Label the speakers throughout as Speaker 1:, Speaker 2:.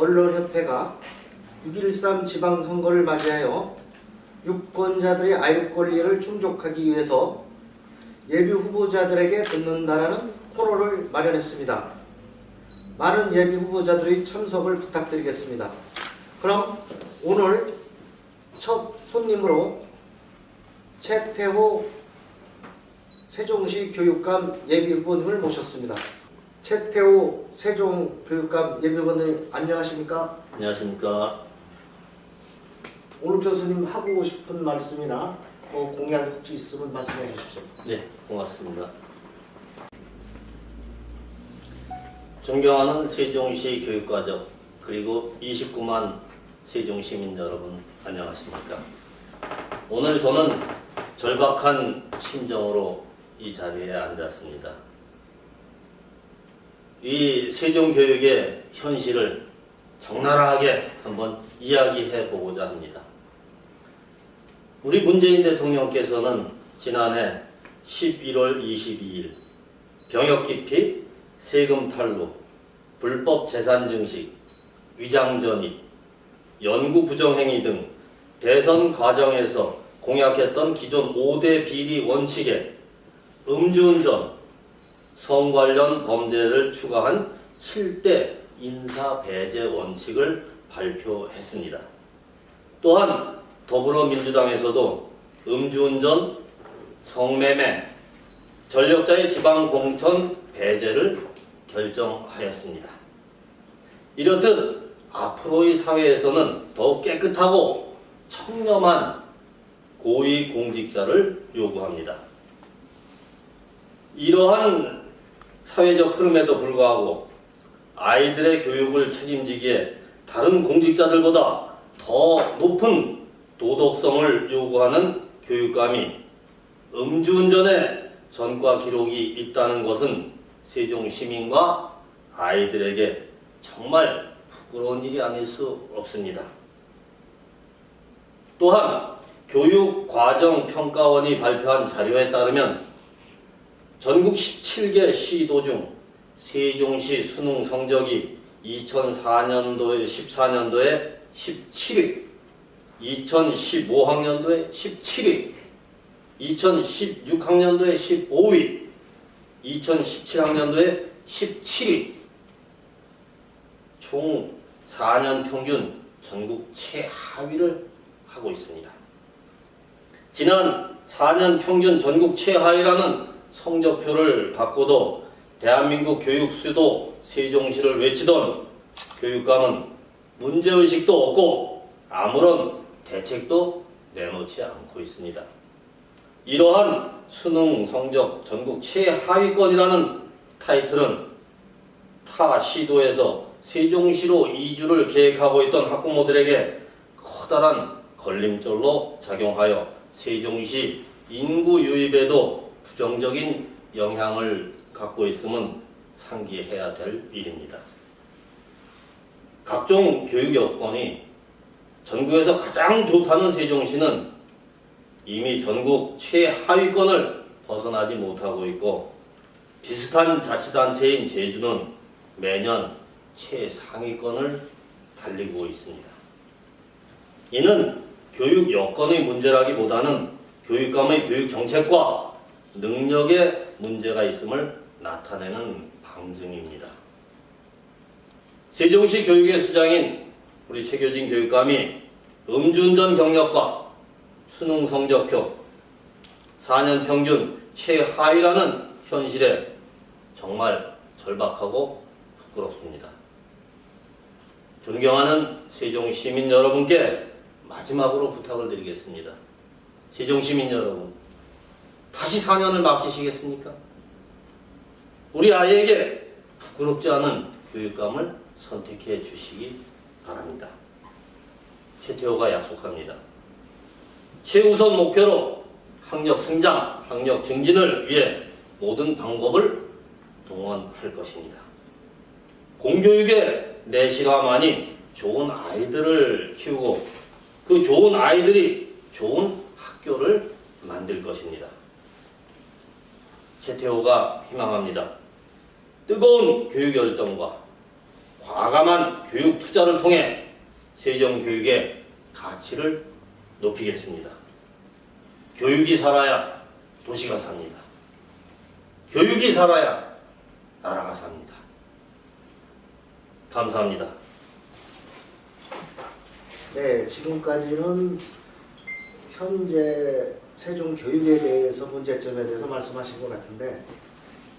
Speaker 1: 언론협회가 6.13 지방선거를 맞이하여 유권자들의 아유 권리를 충족하기 위해서 예비 후보자들에게 듣는다라는 코너를 마련했습니다. 많은 예비 후보자들의 참석을 부탁드리겠습니다. 그럼 오늘 첫 손님으로 최태호 세종시 교육감 예비 후보님을 모셨습니다. 최태호 세종교육감 예비 후보님 안녕하십니까?
Speaker 2: 안녕하십니까?
Speaker 1: 오늘 교수님 하고 싶은 말씀이나 공약 혹시 있으면 말씀해 주십시오.
Speaker 2: 네, 고맙습니다. 존경하는 세종시 교육가족 그리고 29만 세종시민 여러분 안녕하십니까? 오늘 저는 절박한 심정으로 이 자리에 앉았습니다. 이 세종교육의 현실을 적나라하게 한번 이야기해 보고자 합니다. 우리 문재인 대통령께서는 지난해 11월 22일 병역 기피, 세금 탈루, 불법 재산 증식, 위장 전입, 연구 부정행위 등 대선 과정에서 공약했던 기존 5대 비리 원칙에 음주운전, 성 관련 범죄를 추가한 7대 인사 배제 원칙을 발표했습니다. 또한 더불어민주당에서도 음주운전, 성매매, 전력자의 지방 공천 배제를 결정하였습니다. 이렇듯 앞으로의 사회에서는 더욱 깨끗하고 청렴한 고위공직자를 요구합니다. 이러한 사회적 흐름에도 불구하고 아이들의 교육을 책임지기에 다른 공직자들보다 더 높은 도덕성을 요구하는 교육감이 음주운전의 전과 기록이 있다는 것은 세종 시민과 아이들에게 정말 부끄러운 일이 아닐 수 없습니다. 또한 교육과정평가원이 발표한 자료에 따르면 전국 17개 시도 중 세종시 수능 성적이 2014년도에 17위, 2015학년도에 17위, 2016학년도에 15위, 2017학년도에 17위, 총 4년 평균 전국 최하위를 하고 있습니다. 지난 4년 평균 전국 최하위라는 성적표를 받고도 대한민국 교육 수도 세종시를 외치던 교육감은 문제의식도 없고 아무런 대책도 내놓지 않고 있습니다. 이러한 수능 성적 전국 최하위권이라는 타이틀은 타 시도에서 세종시로 이주를 계획하고 있던 학부모들에게 커다란 걸림돌로 작용하여 세종시 인구 유입에도 부정적인 영향을 갖고 있음은 상기해야 될 일입니다. 각종 교육 여건이 전국에서 가장 좋다는 세종시는 이미 전국 최하위권을 벗어나지 못하고 있고 비슷한 자치단체인 제주는 매년 최상위권을 달리고 있습니다. 이는 교육 여건의 문제라기보다는 교육감의 교육 정책과 능력에 문제가 있음을 나타내는 방증입니다. 세종시 교육의 수장인 우리 최교진 교육감이 음주운전 경력과 수능 성적표 4년 평균 최하위라는 현실에 정말 절박하고 부끄럽습니다. 존경하는 세종 시민 여러분께 마지막으로 부탁을 드리겠습니다. 세종 시민 여러분, 다시 4년을 맡기시겠습니까? 우리 아이에게 부끄럽지 않은 교육감을 선택해 주시기 바랍니다. 최태호가 약속합니다. 최우선 목표로 학력 성장, 학력 증진을 위해 모든 방법을 동원할 것입니다. 공교육의 내실화만이 좋은 아이들을 키우고 그 좋은 아이들이 좋은 학교를 만들 것입니다. 최태호가 희망합니다. 뜨거운 교육 열정과 과감한 교육 투자를 통해 세종교육의 가치를 높이겠습니다. 교육이 살아야 도시가 삽니다. 교육이 살아야 나라가 삽니다. 감사합니다.
Speaker 1: 네, 지금까지는 현재 세종 교육에 대해서 문제점에 대해서 말씀하신 것 같은데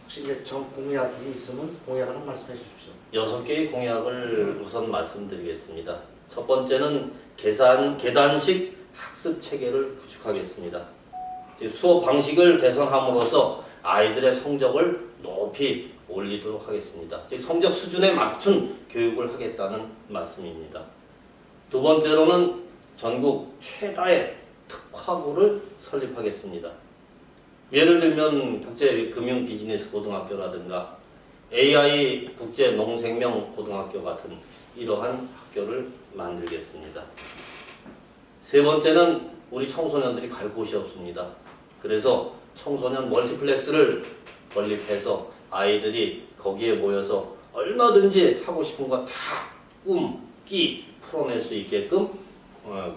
Speaker 1: 혹시 이제 정 공약이 있으면 공약 하나 말씀해 주십시오.
Speaker 2: 6개의 공약을 우선 말씀드리겠습니다. 첫 번째는 계단식 학습 체계를 구축하겠습니다. 수업 방식을 개선함으로써 아이들의 성적을 높이 올리도록 하겠습니다. 즉 성적 수준에 맞춘 교육을 하겠다는 말씀입니다. 두 번째로는 전국 최다의 특화고를 설립하겠습니다. 예를 들면 국제금융비즈니스고등학교라든가 AI 국제농생명고등학교 같은 이러한 학교를 만들겠습니다. 세 번째는 우리 청소년들이 갈 곳이 없습니다. 그래서 청소년 멀티플렉스를 건립해서 아이들이 거기에 모여서 얼마든지 하고 싶은 거 다 끼 풀어낼 수 있게끔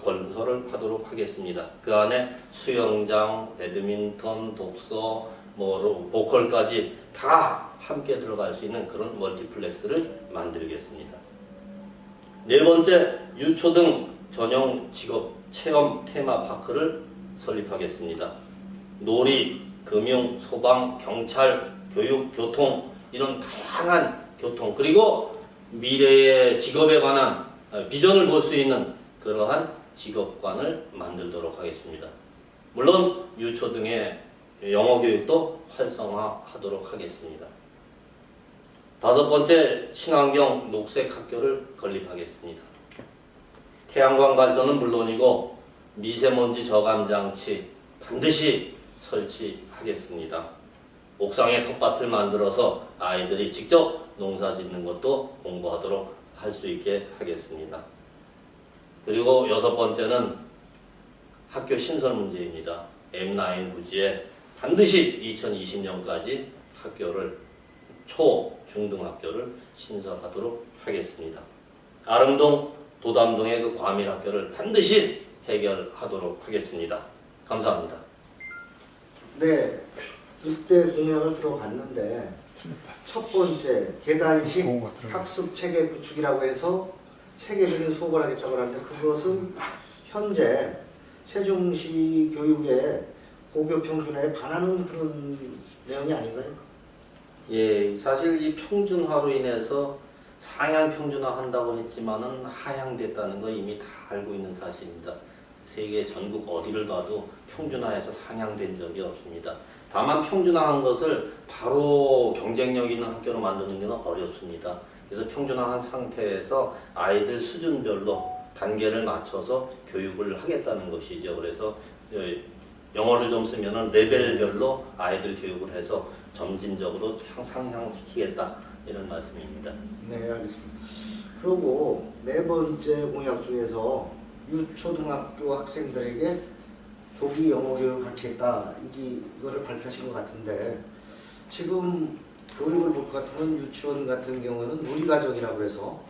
Speaker 2: 건설을 하도록 하겠습니다. 그 안에 수영장, 배드민턴, 독서, 보컬까지 다 함께 들어갈 수 있는 그런 멀티플렉스를 만들겠습니다. 네 번째, 유초등 전용 직업 체험 테마파크를 설립하겠습니다. 놀이, 금융, 소방, 경찰, 교육, 교통 이런 다양한 교통 그리고 미래의 직업에 관한 비전을 볼 수 있는 그러한 직업관을 만들도록 하겠습니다. 물론 유초등의 영어 교육도 활성화하도록 하겠습니다. 다섯 번째, 친환경 녹색 학교를 건립하겠습니다. 태양광 발전은 물론이고 미세먼지 저감 장치 반드시 설치하겠습니다. 옥상에 텃밭을 만들어서 아이들이 직접 농사 짓는 것도 공부하도록 할 수 있게 하겠습니다. 그리고 여섯 번째는 학교 신설 문제입니다. M9 부지에 반드시 2020년까지 학교를 중등학교를 신설하도록 하겠습니다. 아릉동, 도담동의 그 과밀학교를 반드시 해결하도록 하겠습니다. 감사합니다.
Speaker 1: 네, 이때 공약을 들어봤는데 첫 번째 계단식 학습 체계 구축이라고 해서 체계적인 수업을 하겠다고 하는데 그것은 현재 세종시 교육의 고교 평균에 반하는 그런 내용이 아닌가요?
Speaker 2: 예, 사실 이 평준화로 인해서 상향 평준화 한다고 했지만은 하향됐다는 거 이미 다 알고 있는 사실입니다. 세계 전국 어디를 봐도 평준화해서 상향된 적이 없습니다. 다만 평준화한 것을 바로 경쟁력 있는 학교로 만드는 게 어렵습니다. 그래서 평준화한 상태에서 아이들 수준별로 단계를 맞춰서 교육을 하겠다는 것이죠. 그래서 영어를 좀 쓰면은 레벨별로 아이들 교육을 해서 점진적으로 상향시키겠다 이런 말씀입니다.
Speaker 1: 네, 알겠습니다. 그리고 네 번째 공약 중에서 유초등학교 학생들에게 조기 영어 교육을 하겠다 이거를 발표하신 것 같은데 지금 교육을 볼 것 같으면 유치원 같은 경우는 누리과정이라고 해서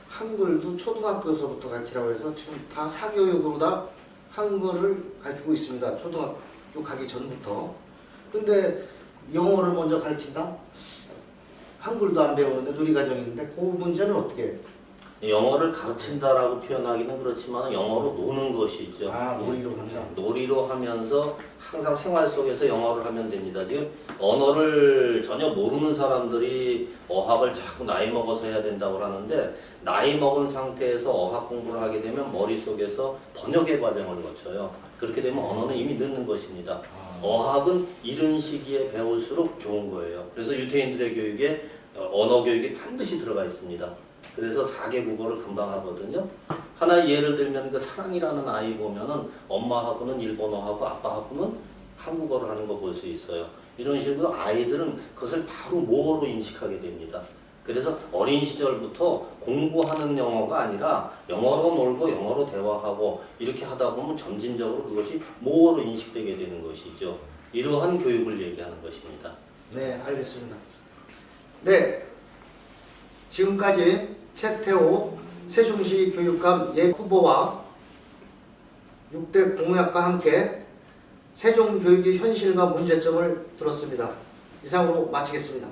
Speaker 1: 한글도 초등학교에서부터 가르치라고 해서 지금 다 사교육으로 다 한글을 가르치고 있습니다. 초등학교 가기 전부터. 근데 영어를 먼저 가르친다? 한글도 안 배우는데 누리과정인데 그 문제는 어떻게 해요?
Speaker 2: 영어를 가르친다라고 표현하기는 그렇지만 영어로 노는 것이죠.
Speaker 1: 놀이로 한다.
Speaker 2: 놀이로 하면서 항상 생활 속에서 영어를 하면 됩니다. 지금 언어를 전혀 모르는 사람들이 어학을 자꾸 나이 먹어서 해야 된다고 하는데 나이 먹은 상태에서 어학 공부를 하게 되면 머릿속에서 번역의 과정을 거쳐요. 그렇게 되면 언어는 이미 늦는 것입니다. 어학은 이른 시기에 배울수록 좋은 거예요. 그래서 유태인들의 교육에 언어 교육이 반드시 들어가 있습니다. 그래서 4개 국어를 금방 하거든요. 하나 예를 들면 그 사랑이라는 아이 보면은 엄마하고는 일본어하고 아빠하고는 한국어를 하는 거 볼 수 있어요. 이런 식으로 아이들은 그것을 바로 모어로 인식하게 됩니다. 그래서 어린 시절부터 공부하는 영어가 아니라 영어로 놀고 영어로 대화하고 이렇게 하다 보면 점진적으로 그것이 모어로 인식되게 되는 것이죠. 이러한 교육을 얘기하는 것입니다.
Speaker 1: 네, 알겠습니다. 네, 지금까지 최태호 세종시 교육감 예 후보와 6대 공약과 함께 세종교육의 현실과 문제점을 들었습니다. 이상으로 마치겠습니다.